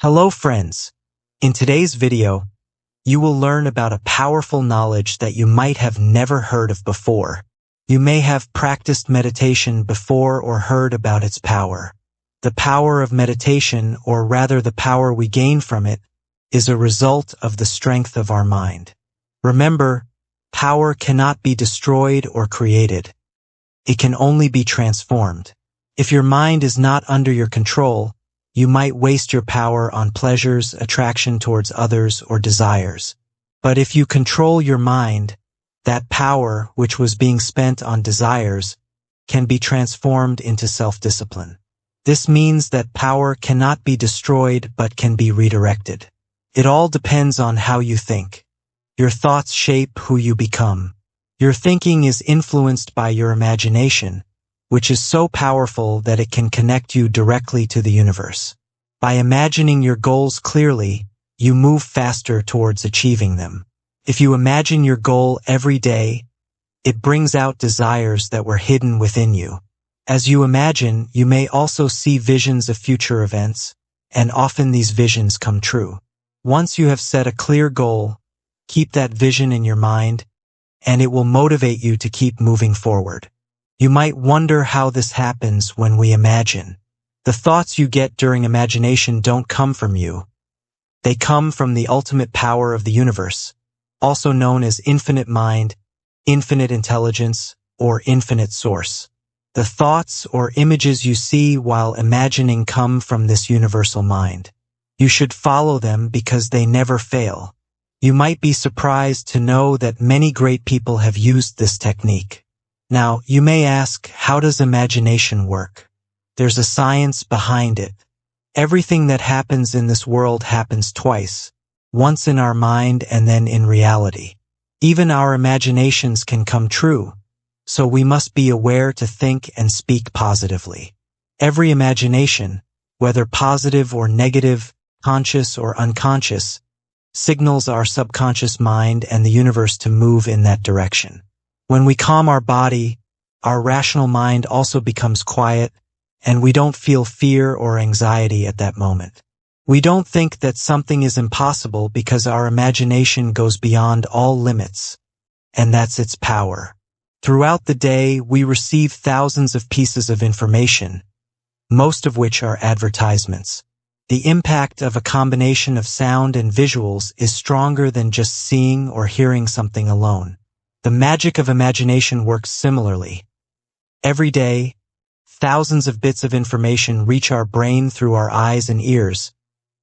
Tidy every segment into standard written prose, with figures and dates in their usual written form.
Hello friends. In today's video, you will learn about a powerful knowledge that you might have never heard of before. You may have practiced meditation before or heard about its power. The power of meditation, or rather the power we gain from it, is a result of the strength of our mind. Remember, power cannot be destroyed or created. It can only be transformed. If your mind is not under your control, you might waste your power on pleasures, attraction towards others, or desires. But if you control your mind, that power, which was being spent on desires, can be transformed into self-discipline. This means that power cannot be destroyed but can be redirected. It all depends on how you think. Your thoughts shape who you become. Your thinking is influenced by your imagination, which is so powerful that it can connect you directly to the universe. By imagining your goals clearly, you move faster towards achieving them. If you imagine your goal every day, it brings out desires that were hidden within you. As you imagine, you may also see visions of future events, and often these visions come true. Once you have set a clear goal, keep that vision in your mind, and it will motivate you to keep moving forward. You might wonder how this happens when we imagine. The thoughts you get during imagination don't come from you. They come from the ultimate power of the universe, also known as infinite mind, infinite intelligence, or infinite source. The thoughts or images you see while imagining come from this universal mind. You should follow them because they never fail. You might be surprised to know that many great people have used this technique. Now, you may ask, how does imagination work? There's a science behind it. Everything that happens in this world happens twice, once in our mind and then in reality. Even our imaginations can come true, so we must be aware to think and speak positively. Every imagination, whether positive or negative, conscious or unconscious, signals our subconscious mind and the universe to move in that direction. When we calm our body, our rational mind also becomes quiet, and we don't feel fear or anxiety at that moment. We don't think that something is impossible because our imagination goes beyond all limits, and that's its power. Throughout the day, we receive thousands of pieces of information, most of which are advertisements. The impact of a combination of sound and visuals is stronger than just seeing or hearing something alone. The magic of imagination works similarly. Every day, thousands of bits of information reach our brain through our eyes and ears,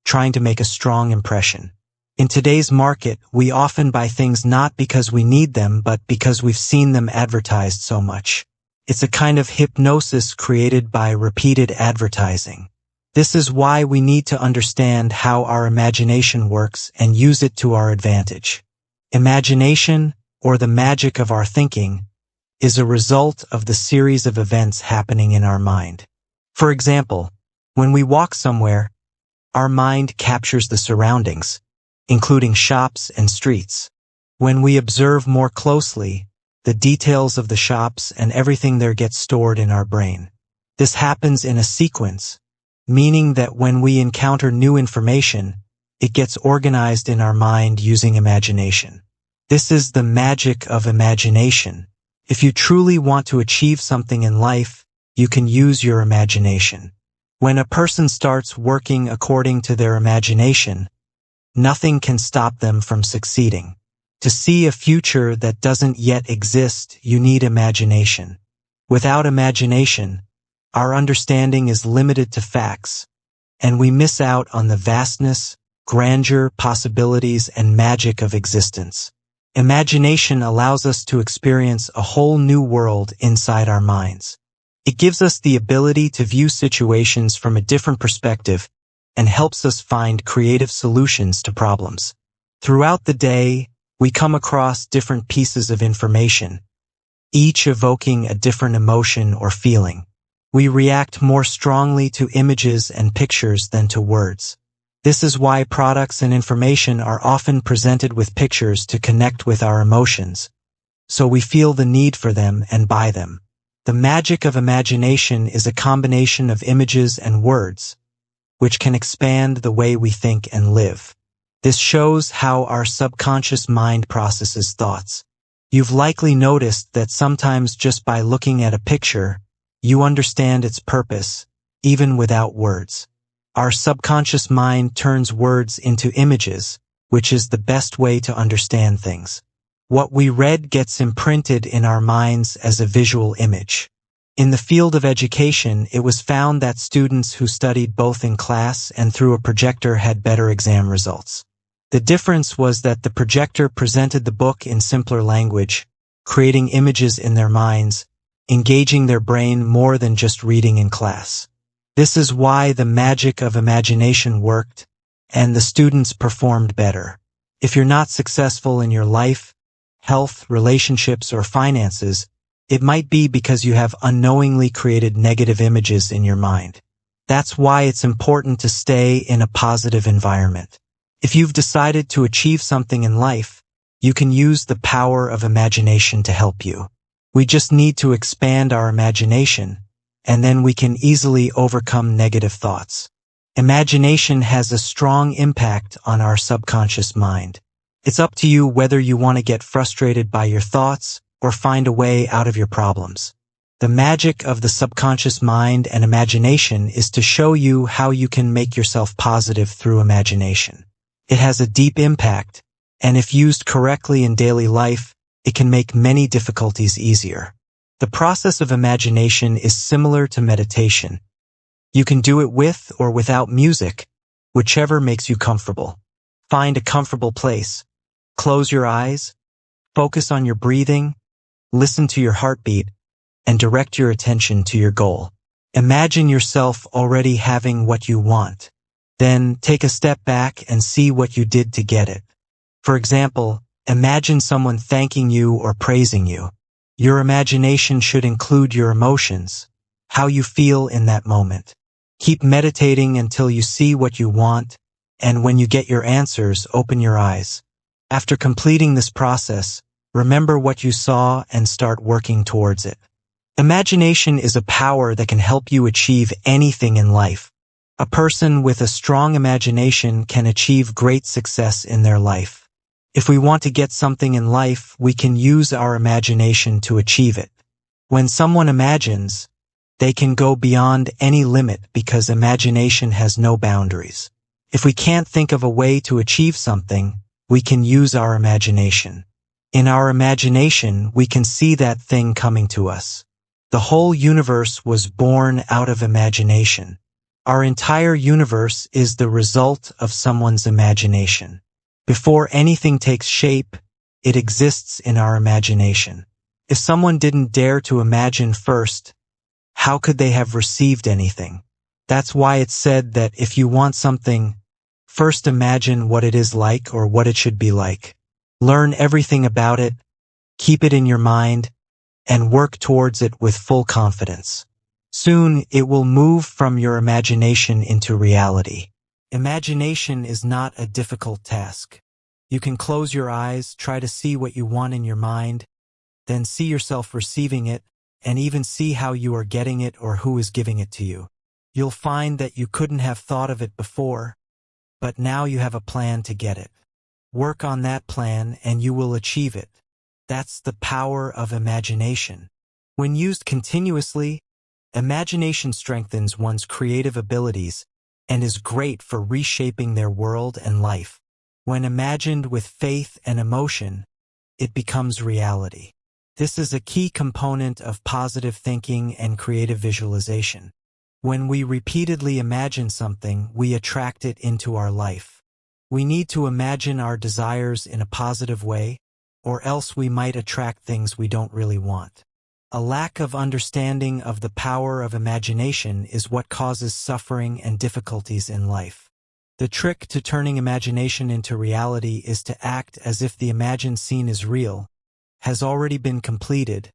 trying to make a strong impression. In today's market, we often buy things not because we need them, but because we've seen them advertised so much. It's a kind of hypnosis created by repeated advertising. This is why we need to understand how our imagination works and use it to our advantage. Imagination, or the magic of our thinking, is a result of the series of events happening in our mind. For example, when we walk somewhere, our mind captures the surroundings, including shops and streets. When we observe more closely, the details of the shops and everything there gets stored in our brain. This happens in a sequence, meaning that when we encounter new information, it gets organized in our mind using imagination. This is the magic of imagination. If you truly want to achieve something in life, you can use your imagination. When a person starts working according to their imagination, nothing can stop them from succeeding. To see a future that doesn't yet exist, you need imagination. Without imagination, our understanding is limited to facts, and we miss out on the vastness, grandeur, possibilities, and magic of existence. Imagination allows us to experience a whole new world inside our minds. It gives us the ability to view situations from a different perspective and helps us find creative solutions to problems. Throughout the day, we come across different pieces of information, each evoking a different emotion or feeling. We react more strongly to images and pictures than to words. This is why products and information are often presented with pictures to connect with our emotions, so we feel the need for them and buy them. The magic of imagination is a combination of images and words. which can expand the way we think and live. This shows how our subconscious mind processes thoughts. You've likely noticed that sometimes just by looking at a picture, you understand its purpose, even without words. Our subconscious mind turns words into images, which is the best way to understand things. What we read gets imprinted in our minds as a visual image. In the field of education, it was found that students who studied both in class and through a projector had better exam results. The difference was that the projector presented the book in simpler language, creating images in their minds, engaging their brain more than just reading in class. This is why the magic of imagination worked, and the students performed better. If you're not successful in your life, health, relationships, or finances, it might be because you have unknowingly created negative images in your mind. That's why it's important to stay in a positive environment. If you've decided to achieve something in life, you can use the power of imagination to help you. We just need to expand our imagination, and then we can easily overcome negative thoughts. Imagination has a strong impact on our subconscious mind. It's up to you whether you want to get frustrated by your thoughts or find a way out of your problems. The magic of the subconscious mind and imagination is to show you how you can make yourself positive through imagination. It has a deep impact, and if used correctly in daily life, it can make many difficulties easier. The process of imagination is similar to meditation. You can do it with or without music, whichever makes you comfortable. Find a comfortable place. Close your eyes, focus on your breathing, listen to your heartbeat, and direct your attention to your goal. Imagine yourself already having what you want. Then take a step back and see what you did to get it. For example, imagine someone thanking you or praising you. Your imagination should include your emotions, how you feel in that moment. Keep meditating until you see what you want, and when you get your answers, open your eyes. After completing this process, remember what you saw and start working towards it. Imagination is a power that can help you achieve anything in life. A person with a strong imagination can achieve great success in their life. If we want to get something in life, we can use our imagination to achieve it. When someone imagines, they can go beyond any limit because imagination has no boundaries. If we can't think of a way to achieve something, we can use our imagination. In our imagination, we can see that thing coming to us. The whole universe was born out of imagination. Our entire universe is the result of someone's imagination. Before anything takes shape, it exists in our imagination. If someone didn't dare to imagine first, how could they have received anything? That's why it's said that if you want something, first imagine what it is like or what it should be like. Learn everything about it, keep it in your mind, and work towards it with full confidence. Soon, it will move from your imagination into reality. Imagination is not a difficult task. You can close your eyes, try to see what you want in your mind, then see yourself receiving it, and even see how you are getting it or who is giving it to you. You'll find that you couldn't have thought of it before, but now you have a plan to get it. Work on that plan and you will achieve it. That's the power of imagination. When used continuously, imagination strengthens one's creative abilities and is great for reshaping their world and life. When imagined with faith and emotion, it becomes reality. This is a key component of positive thinking and creative visualization. When we repeatedly imagine something, we attract it into our life. We need to imagine our desires in a positive way, or else we might attract things we don't really want. A lack of understanding of the power of imagination is what causes suffering and difficulties in life. The trick to turning imagination into reality is to act as if the imagined scene is real, has already been completed,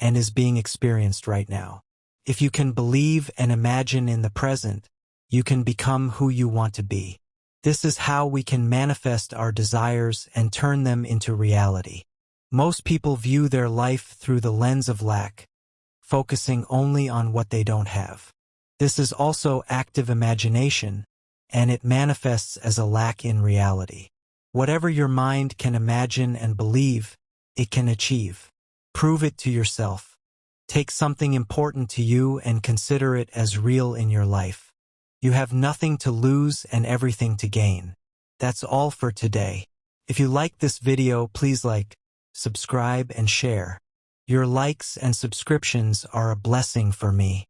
and is being experienced right now. If you can believe and imagine in the present, you can become who you want to be. This is how we can manifest our desires and turn them into reality. Most people view their life through the lens of lack, focusing only on what they don't have. This is also active imagination, and it manifests as a lack in reality. Whatever your mind can imagine and believe, it can achieve. Prove it to yourself. Take something important to you and consider it as real in your life. You have nothing to lose and everything to gain. That's all for today. If you like this video, please like, subscribe, and share. Your likes and subscriptions are a blessing for me.